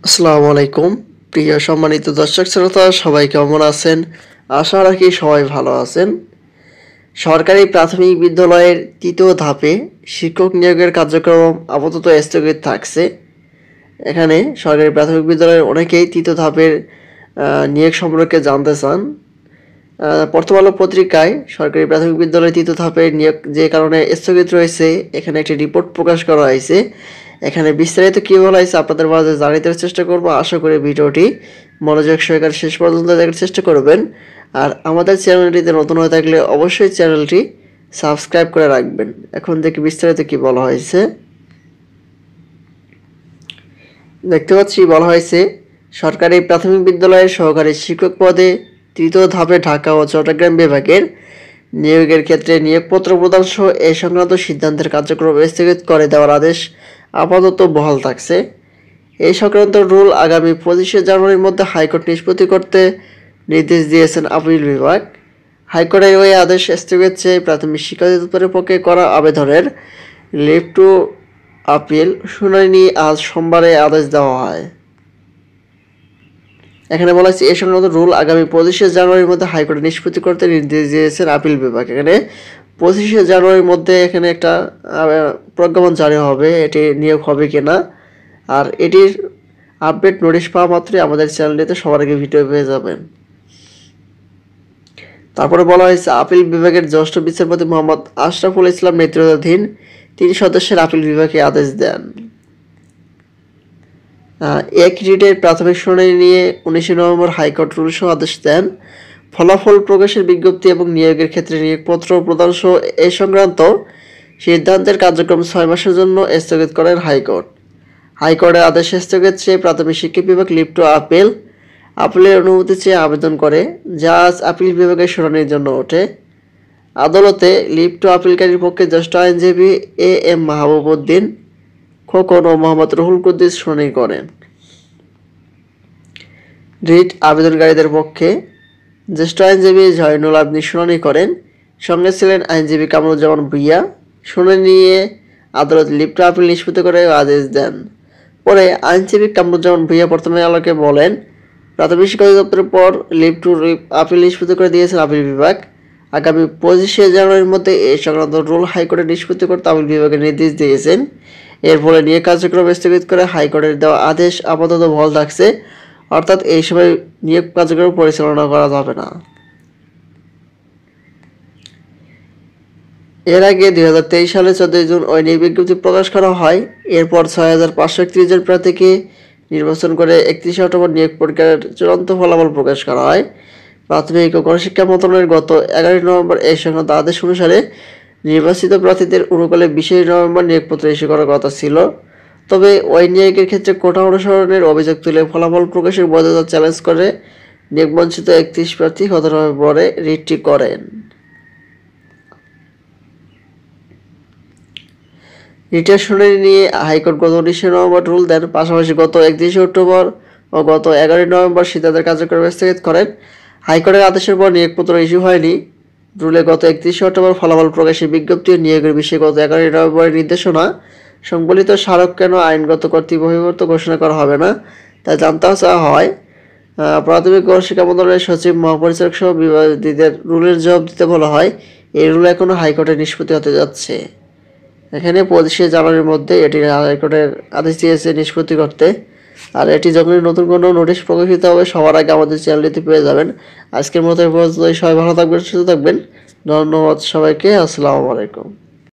আসসালামু আলাইকুম প্রিয় সম্মানিত দর্শক শ্রোতা সবাই কেমন আছেন? আশা রাখি সবাই ভালো আছেন। সরকারি প্রাথমিক বিদ্যালয়ের তৃতীয় ধাপে শিক্ষক নিয়োগের কার্যক্রম আপাতত স্থগিত থাকছে। এখানে সরকারি প্রাথমিক বিদ্যালয়ের অনেকেই তৃতীয় ধাপের নিয়োগ সম্পর্কে জানতে চান। প্রথম আলো পত্রিকায় সরকারি প্রাথমিক বিদ্যালয়ের তৃতীয় ধাপের নিয়োগ যে কারণে স্থগিত রয়েছে এখানে একটি রিপোর্ট প্রকাশ করা হয়েছে। এখানে বিস্তারিত কী বলা হয়েছে আপনাদের মাঝে জানিয়ে দেওয়ার চেষ্টা করব। আশা করি ভিডিওটি মনোযোগ সহকারে শেষ পর্যন্ত দেখার চেষ্টা করবেন। আর আমাদের চ্যানেলটিতে নতুন হয়ে থাকলে অবশ্যই চ্যানেলটি সাবস্ক্রাইব করে রাখবেন। এখন দেখি বিস্তারিত কী বলা হয়েছে। দেখতে পাচ্ছি বলা হয়েছে সরকারি প্রাথমিক বিদ্যালয়ের সহকারী শিক্ষক পদে তৃতীয় ধাপে ঢাকা ও চট্টগ্রাম বিভাগের নিয়োগের ক্ষেত্রে নিয়োগপত্র প্রদান সহ এ সংক্রান্ত সিদ্ধান্তের কার্যক্রম স্থগিত করে দেওয়ার আদেশ আপাতত বহাল থাকছে। এই সংক্রান্ত রুল আগামী 25শে জানুয়ারির মধ্যে হাইকোর্ট নিষ্পত্তি করতে নির্দেশ দিয়েছেন আপিল বিভাগ। হাইকোর্টের ওই আদেশ স্থগিত চেয়ে প্রাথমিক শিক্ষা অধিদপ্তরের পক্ষে করা আবেদনের লিভ টু আপিল শুনানি আজ সোমবারে আদেশ দেওয়া হয়। এখানে বলা হয়েছে এই সংক্রান্ত রুল আগামী 25শে জানুয়ারির মধ্যে হাইকোর্টে নিষ্পত্তি করতে নির্দেশ দিয়েছেন আপিল বিভাগ। এখানে 25শে জানুয়ারির মধ্যে এখানে একটা প্রজ্ঞাপন জারি হবে, এটি নিয়োগ হবে কিনা। আর এটির আপডেট নোটিশ পাওয়া মাত্রই আমাদের চ্যানেলটিতে সবার আগে ভিডিও পেয়ে যাবেন। তারপরে বলা হয়েছে আপিল বিভাগের জ্যেষ্ঠ বিচারপতি মোহাম্মদ আশরাফুল ইসলাম নেতৃত্বাধীন 3 সদস্যের আপিল বিভাগে আদেশ দেন। এক রিটের প্রাথমিক শুনানি নিয়ে 19শে নভেম্বর হাইকোর্ট রুলসহ আদেশ দেন। ফলাফল প্রকাশের বিজ্ঞপ্তি এবং নিয়োগের ক্ষেত্রে নিয়োগপত্র প্রদান সহ এ সংক্রান্ত সিদ্ধান্তের কার্যক্রম 6 মাসের জন্য স্থগিত করেন হাইকোর্ট। হাইকোর্টের আদেশে স্থগিত চেয়ে প্রাথমিক শিক্ষা বিভাগ লিভ টু আপিলের অনুমতি চেয়ে আবেদন করে, যা আজ আপিল বিভাগের শুনানির জন্য ওঠে। আদালতে লিভ টু আপিলকারীর পক্ষে জ্যেষ্ঠ আইনজীবী এম মাহবুব উদ্দিন খোকন ও মোহাম্মদ রুহুল কুদ্দুস শুনানি করেন। রিট আবেদনকারীদের পক্ষে জ্যেষ্ঠ আইনজীবী জয়নুল আবদিন শুনানি করেন। সঙ্গে ছিলেন আইনজীবী কামরুজ্জামান ভূঁইয়া। শুনানি নিয়ে আদালত লিভ টু আপিল নিষ্পত্তি করে আদেশ দেন। পরে আইনজীবী কামরুজ্জামান ভূঁইয়া প্রথমে আলোকে বলেন, প্রাথমিক শিক্ষা অধিদপ্তরের পর লিভ টু আপিল নিষ্পত্তি করে দিয়েছেন আপিল বিভাগ। আগামী 25শে জানুয়ারির মধ্যে এই সংক্রান্ত রুল হাইকোর্টে নিষ্পত্তি করতে আপিল বিভাগের নির্দেশ দিয়েছেন। এর ফলে নিয়োগ কার্যক্রম স্থগিত করে হাইকোর্টের দেওয়া আদেশ আপাতত বহাল থাকছে, অর্থাৎ এই সময় নিয়োগ কার্যক্রম পরিচালনা করা যাবে না। এর আগে 2023 সালে 14 জুন ওই নিয়োগ বিজ্ঞপ্তি প্রকাশ করা হয়। এরপর 6531 জন প্রার্থীকে নির্বাচন করে 31শে অক্টোবর নিয়োগ পরীক্ষার চূড়ান্ত ফলাফল প্রকাশ করা হয়। প্রাথমিক ও গণশিক্ষা মন্ত্রণালয়ের গত 11 নভেম্বর এই সংক্রান্ত আদেশ অনুসারে নির্বাচিত প্রার্থীদের অনুকূলে 20শে নভেম্বর নিয়োগপত্র ইস্যু করার কথা ছিল। তবে ওই নিয়োগের ক্ষেত্রে কোটা অনুসরণের অভিযোগ তুলে ফলাফল প্রকাশের বৈধতা চ্যালেঞ্জ করে নিয়োগবঞ্চিত 31 প্রার্থী গত নভেম্বরে রিটটি করেন। রিটের শুনানি নিয়ে হাইকোর্ট গত 19শে নভেম্বর রুল দেন। পাশাপাশি গত 31শে অক্টোবর ও গত 11 নভেম্বর সিদ্ধান্তের কার্যক্রম স্থগিত করেন। হাইকোর্টের আদেশের পর নিয়োগপত্র ইস্যু হয়নি। রুলে গত 31শে অক্টোবর ফলাফল প্রকাশের বিজ্ঞপ্তি ও নিয়োগের বিষয়ে গত 11 নভেম্বরের নির্দেশনা সংবলিত স্মারক কেন আইনগত কর্তৃপক্ষ ঘোষণা করা হবে না তা জানতে চাওয়া হয়। প্রাথমিক গণশিক্ষা মন্ত্রণালয়ের সচিব মহাপরিচালক সহ বিবাদীদের রুলের জবাব দিতে বলা হয়। এই রুল এখনও হাইকোর্টে নিষ্পত্তি হতে যাচ্ছে। এখানে 25শে জানুয়ারির মধ্যে এটি হাইকোর্টের আদেশ দিয়েছে নিষ্পত্তি করতে। আর এটি যখনই নতুন কোনো নোটিশ প্রকাশিত হবে সবার আগে আমাদের চ্যানেলটিতে পেয়ে যাবেন। আজকের মতো সবাই ভালো থাকবেন, সুস্থ থাকবেন। ধন্যবাদ সবাইকে। আসসালামু আলাইকুম।